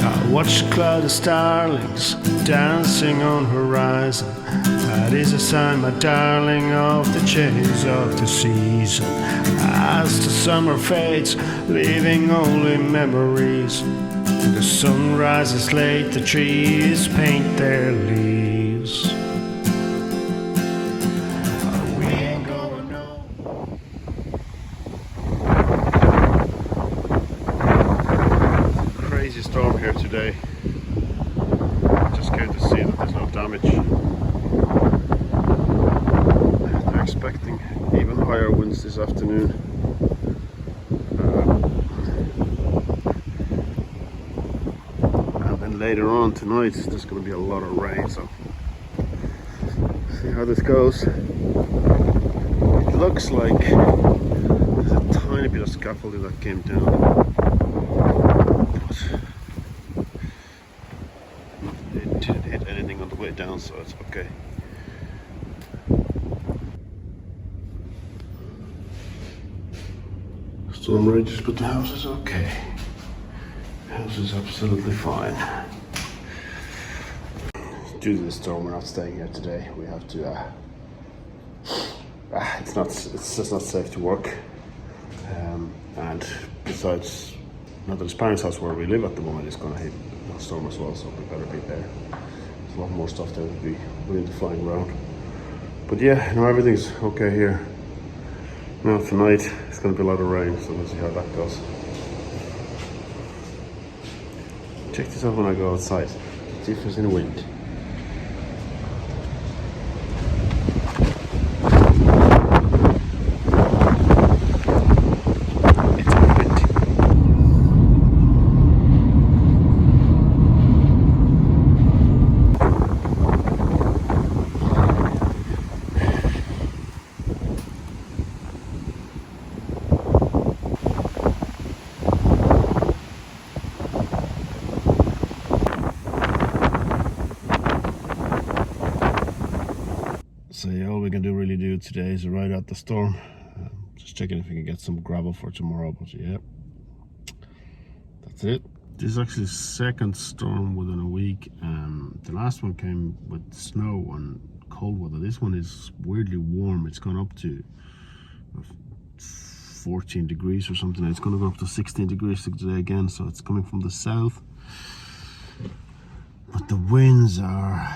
I watch a cloud of starlings dancing on horizon. That is a sign, my darling, of the change of the season. As the summer fades, leaving only memories. The sun rises late, the trees paint their leaves. We ain't gonna know. Crazy storm here today. Just came to see that there's no damage. They're expecting even higher winds this afternoon. And then later on tonight there's going to be a lot of rain, so see how this goes. It looks like there's a tiny bit of scaffolding that came down. It didn't hit anything on the way down, so it's okay. Storm ragers, but the house is okay. The house is absolutely fine. Due to the storm, we're not staying here today. We have to. It's just not safe to work. And besides, Nathan's parents' house where we live at the moment is going to hit a storm as well, so we better be there. There's a lot more stuff there to be willing to flying around. But yeah, no, everything's okay here. Now tonight it's going to be a lot of rain, so we'll see how that goes. Check this out when I go outside. The difference in wind. So yeah, all we can really do today is ride out the storm. Just checking if we can get some gravel for tomorrow, but yeah, that's it. This is actually the second storm within a week. The last one came with snow and cold weather. This one is weirdly warm. It's gone up to 14 degrees or something. It's going to go up to 16 degrees today again, so it's coming from the south. But the winds are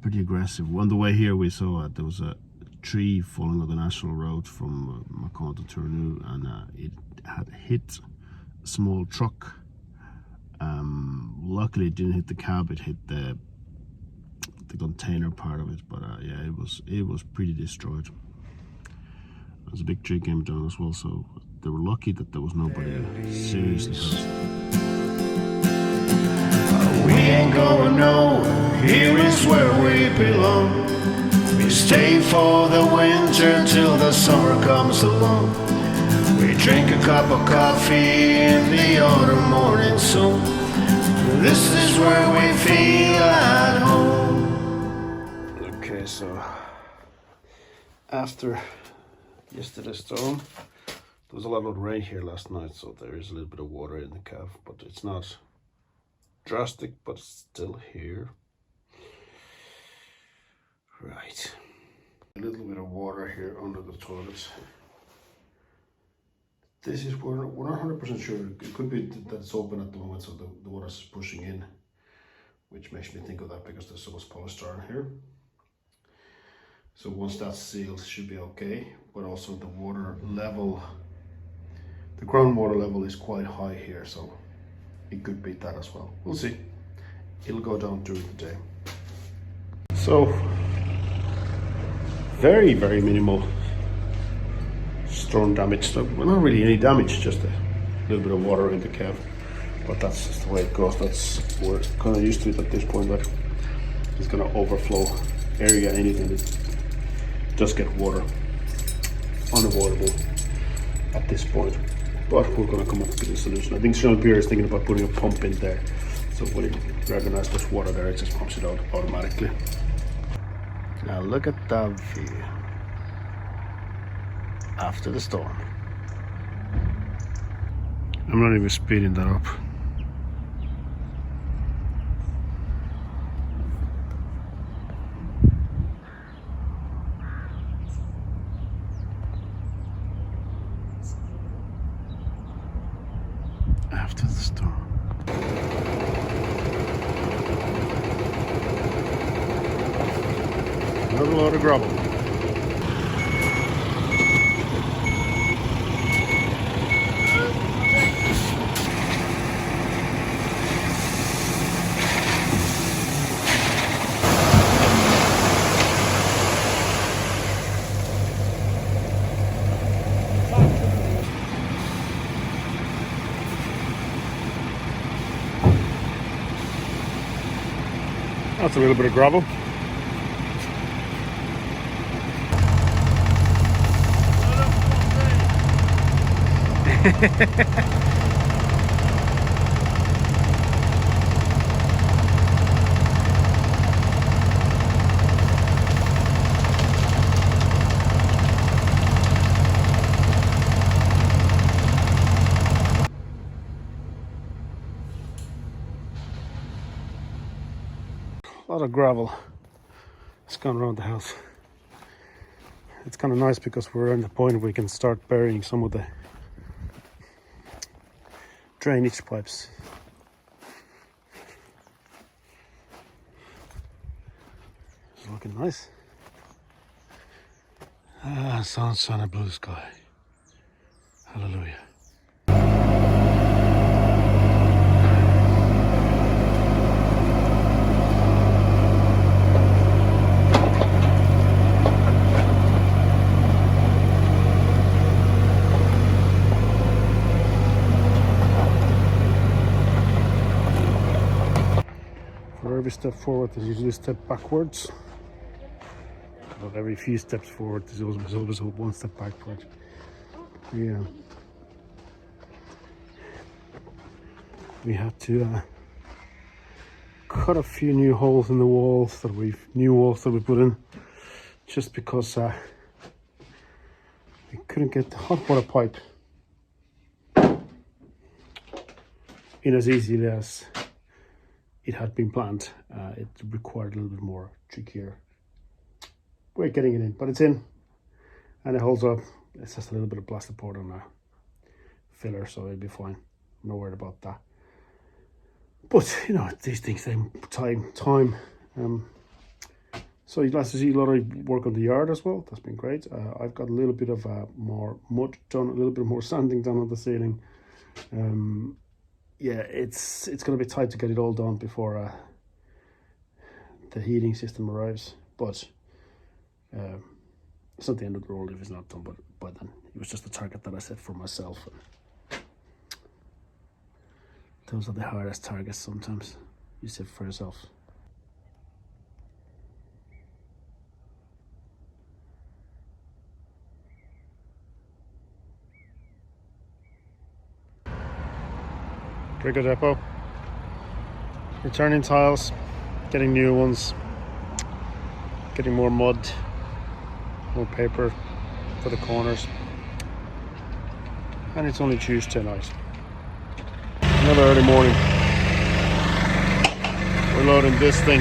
pretty aggressive. On the way here we saw there was a tree falling on the national road from Macon to Tournou, and it had hit a small truck. Luckily it didn't hit the cab, it hit the container part of it, but yeah, it was pretty destroyed. There's a big tree came down as well, so they were lucky that there was nobody seriously hurt. We ain't going nowhere, here is where we belong. We stay for the winter till the summer comes along. We drink a cup of coffee in the autumn morning sun. This is where we feel at home. Okay, so after yesterday's storm, there was a lot of rain here last night, so there is a little bit of water in the cave, but it's not drastic, but it's still here. Right, a little bit of water here under the toilets. This is, we're not 100% sure. It could be that it's open at the moment, so the water's pushing in, which makes me think of that because there's so much polystyrene here. So once that's sealed, it should be okay. But also the water level, the groundwater level is quite high here, so it could be that as well. We'll see. It'll go down during the day. So very, very minimal storm damage. So, well, not really any damage, just a little bit of water in the cave. But that's just the way it goes. We're kind of used to it at this point, that it's going to overflow area, anything. It just get water. Unavoidable at this point. But we're going to come up with a solution. I think Sean Pierre is thinking about putting a pump in there. So when it recognizes there's water there, it just pumps it out automatically. Now look at that view after the storm. I'm not even speeding that up. after the storm. Another load of gravel. That's a little bit of gravel. A lot of gravel. It's gone around the house. It's kind of nice because we're at the point where we can start burying some of the drainage pipes. It's looking nice. Sunshine and blue sky. Hallelujah. For every step forward, there's usually a step backwards. But every few steps forward, there's always one step backward. Yeah. We had to cut a few new holes in the walls that we put in, just because we couldn't get the hot water pipe in as easily as it had been planned. It required a little bit more trickier way of getting it in, but it's in and it holds up. It's just a little bit of plasterboard on a filler, so it'll be fine. I'm not worried about that. But you know, these things take time. So you'll have to see a lot of work on the yard as well. That's been great. I've got a little bit of more mud done, a little bit more sanding done on the ceiling. Yeah, it's going to be tight to get it all done before the heating system arrives. But it's not the end of the world if it's not done by then. It was just a target that I set for myself. Those are the hardest targets sometimes you set for yourself. Trigger depot. Returning tiles, getting new ones, getting more mud, more paper for the corners. And it's only Tuesday night. Another early morning. We're loading this thing.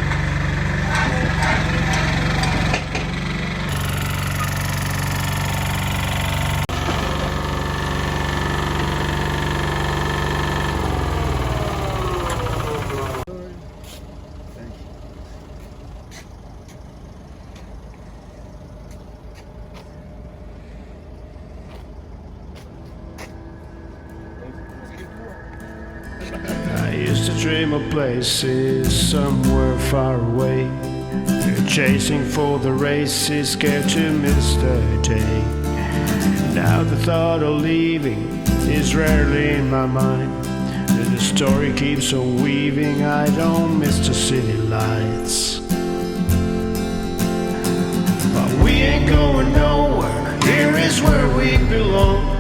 I used to dream of places somewhere far away, chasing for the races, scared to miss the day. Now the thought of leaving is rarely in my mind. The story keeps on weaving, I don't miss the city lights. But we ain't going nowhere, here is where we belong.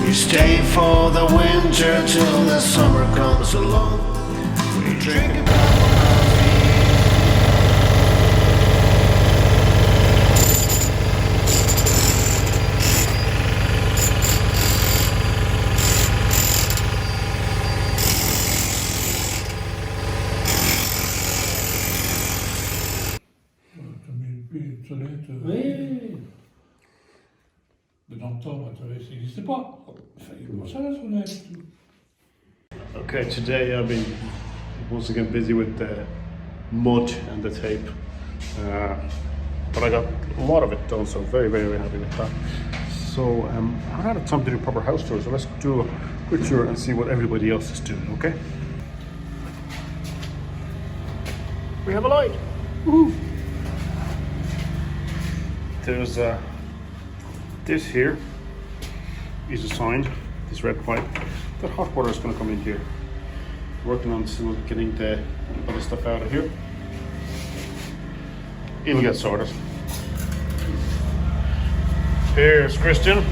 We stay for the winter till the summer comes along. We drink about Oui. Mais dans le temps, ça n'existait pas. Il fallait passer à la sonnette. Okay, today I've been once again busy with the mud and the tape, but I got a lot of it done, so very, very happy with that. So I haven't had time to do a proper house tour, so let's do a quick tour and see what everybody else is doing, okay? We have a light! Woohoo! There's this here is a sign, this red pipe, that hot water is going to come in here. Working on still getting the other stuff out of here. It'll get sorted. Here's Christian.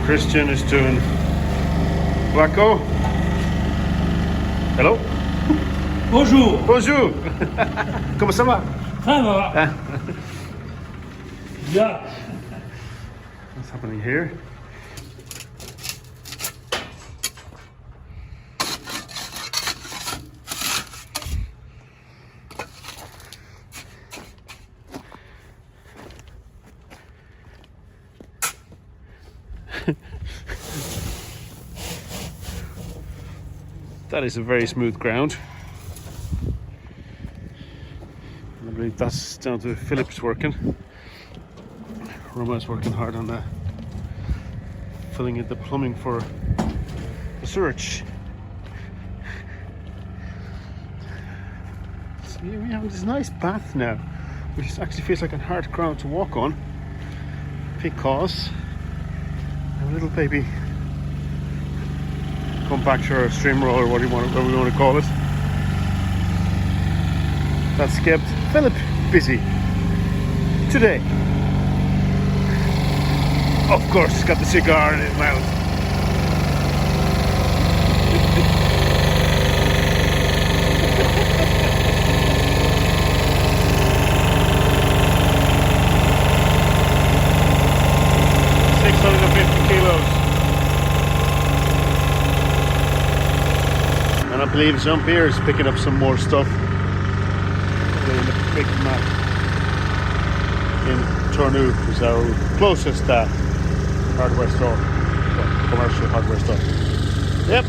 Christian is doing Blacko. Hello. Bonjour. Bonjour. Comment ça va? Ça va. Yeah. What's happening here? That is a very smooth ground. I believe that's down to Philip's working. Roma's working hard on that, filling in the plumbing for the search. So we have this nice path now, which actually feels like a hard ground to walk on, because a little baby compactor or stream roller, whatever we want to call it, that's kept Philip busy today. Of course, he's got the cigar in his mouth. kilos. And I believe Jean-Pierre is picking up some more stuff in the big map in Tournou, is our closest hardware store, well, commercial hardware store. Yep,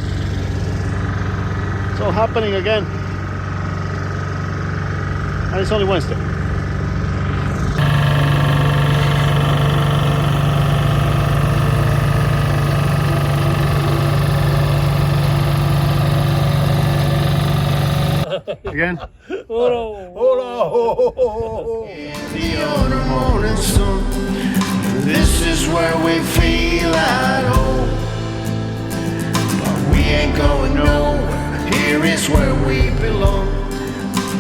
it's all happening again, and it's only Wednesday. Again. Hola. Hola. In the autumn morning sun, this is where we feel at home. But we ain't going nowhere. Here is where we belong.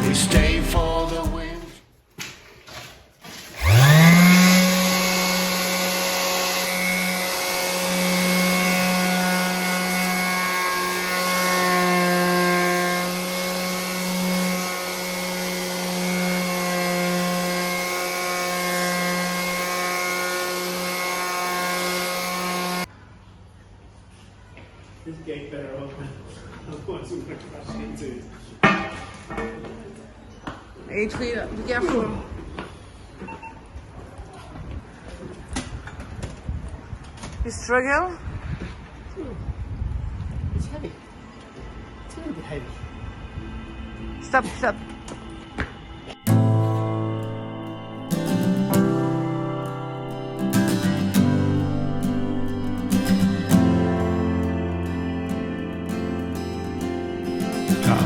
We stay for the wind. This gate better open. Otherwise I'm going to crash into it. Adrian, be careful. You struggle? It's heavy. It's a little bit heavy. Stop, stop.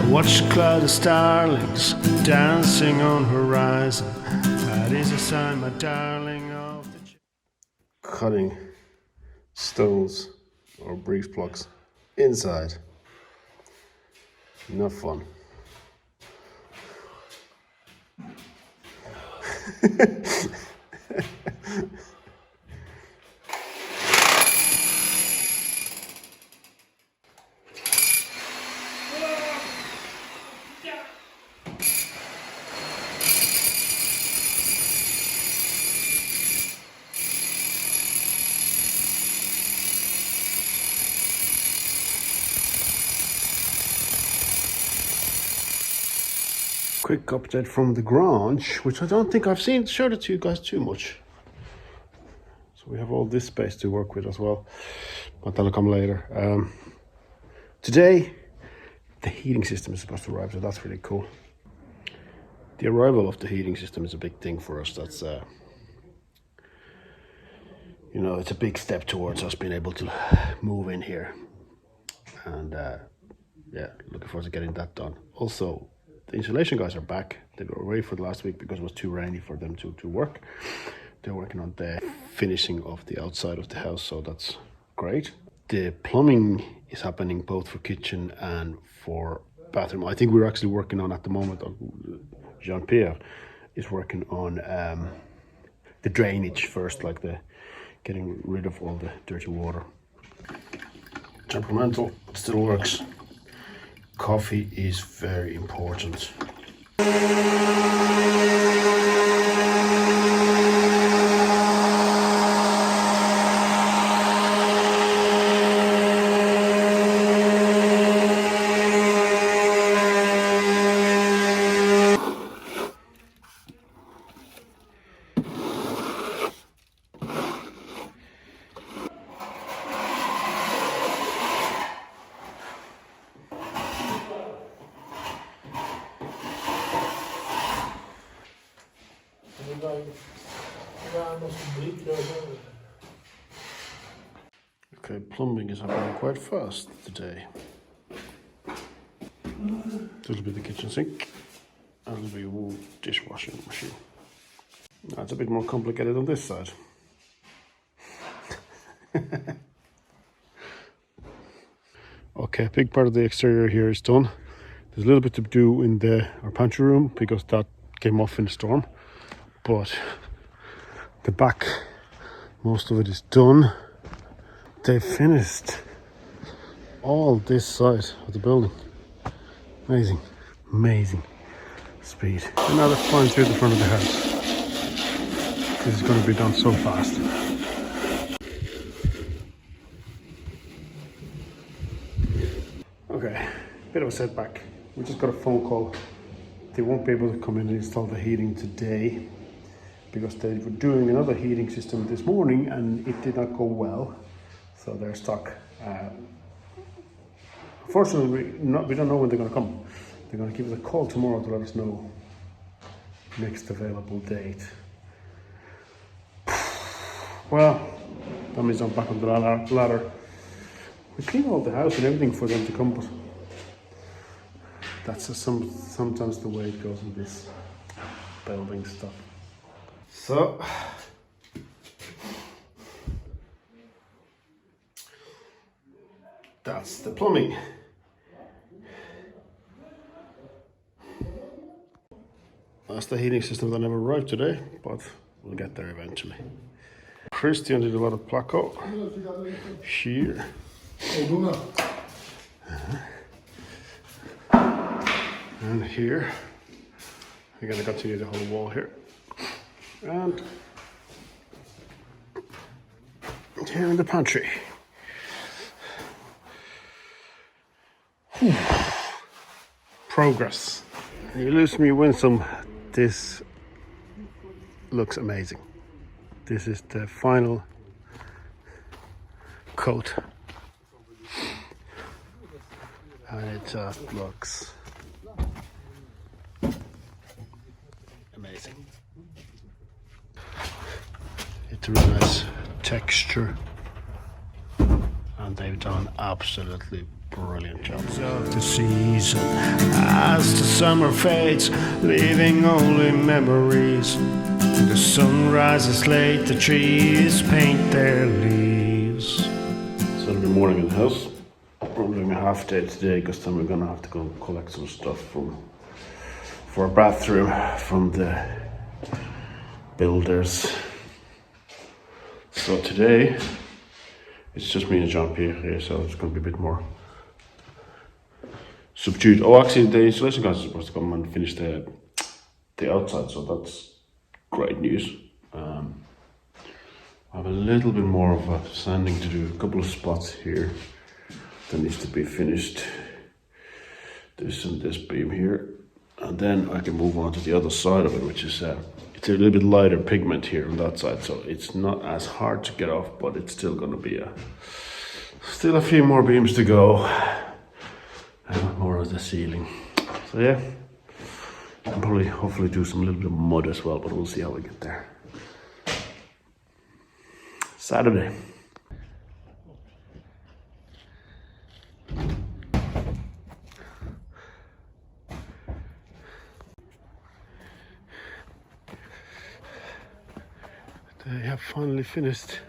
Watch a cloud of starlings dancing on horizon. That is a sign, my darling, of the Cutting stones or breeze blocks inside. Not fun. Quick update from the garage, which I don't think I've showed it to you guys too much. So So we have all this space to work with as well, but that'll come later. Today, the heating system is supposed to arrive, so that's really cool. The arrival of the heating system is a big thing for us. That's, you know, it's a big step towards us being able to move in here. And yeah, looking forward to getting that done. Also, the insulation guys are back. They were away for the last week because it was too rainy for them to work. They're working on the finishing of the outside of the house, so that's great. The plumbing is happening both for kitchen and for bathroom. I think we're actually working on at the moment, Jean-Pierre is working on the drainage first, like the getting rid of all the dirty water. Temperamental, but still works. Coffee is very important. Okay, plumbing is happening quite fast today. A little bit of the kitchen sink, and a little bit of dishwashing machine. Now it's a bit more complicated on this side. Okay, a big part of the exterior here is done. There's a little bit to do in our pantry room because that came off in the storm. But the back, most of it is done. They finished all this side of the building. Amazing, amazing speed. And now they're flying through the front of the house. This is going to be done so fast. Okay, bit of a setback. We just got a phone call. They won't be able to come in and install the heating today because they were doing another heating system this morning and it did not go well. So they're stuck. Unfortunately, we don't know when they're going to come. They're going to give us a call tomorrow to let us know next available date. Well, that means I'm back on the ladder. We clean all the house and everything for them to come, but that's sometimes the way it goes in this building stuff. So, that's the plumbing. That's the heating system that never arrived today, but we'll get there eventually. Christian did a lot of placo, shear, and here we're going to continue the whole wall here, and here in the pantry. Progress. You lose me, win some. This looks amazing. This is the final coat, and it just looks amazing. It's a really nice texture, and they've done absolutely brilliant job. Of the season, as the summer fades, leaving only memories. The sun rises late, the trees paint their leaves. So it'll be morning in the house. We're doing a half day today because then we're gonna have to go collect some stuff for a bathroom from the builders. So today it's just me and Jean-Pierre here, so it's gonna be a bit more subdued. Oh, actually, the installation guys are supposed to come and finish the outside, so that's great news. I have a little bit more of a sanding to do. A couple of spots here that needs to be finished. There's this beam here, and then I can move on to the other side of it, which is it's It's a little bit lighter pigment here on that side, so it's not as hard to get off, but it's still gonna be still a few more beams to go. And more of the ceiling. So yeah, I'll probably hopefully do some little bit of mud as well, but we'll see how we get there. Saturday. They have finally finished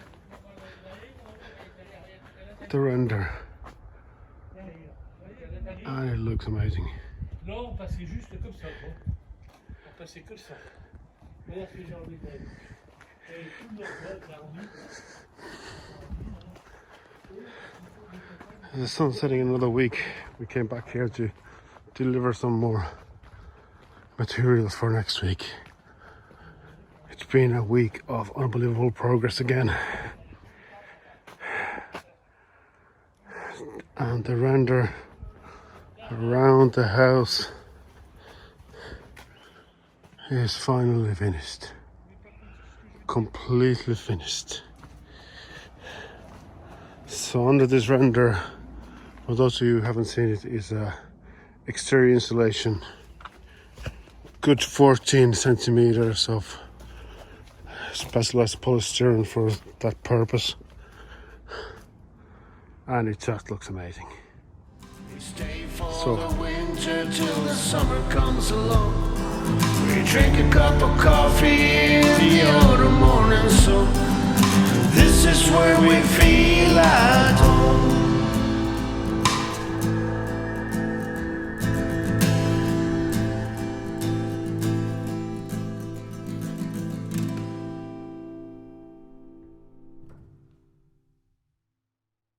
the render. And it looks amazing. Là, on passait juste comme ça, quoi. On passait comme ça. Regarde ce que j'ai enlevé d'elle. Et tout le monde l'a remis. The sun's setting another week. We came back here to deliver some more materials for next week. It's been a week of unbelievable progress again. And the render around the house is finally finished. Completely finished. So under this render, for those of you who haven't seen it, is a exterior insulation. Good 14 centimeters of specialized polystyrene for that purpose. And it just looks amazing. So the winter till the summer comes along. We drink a cup of coffee in the autumn morning sun. This is where we feel like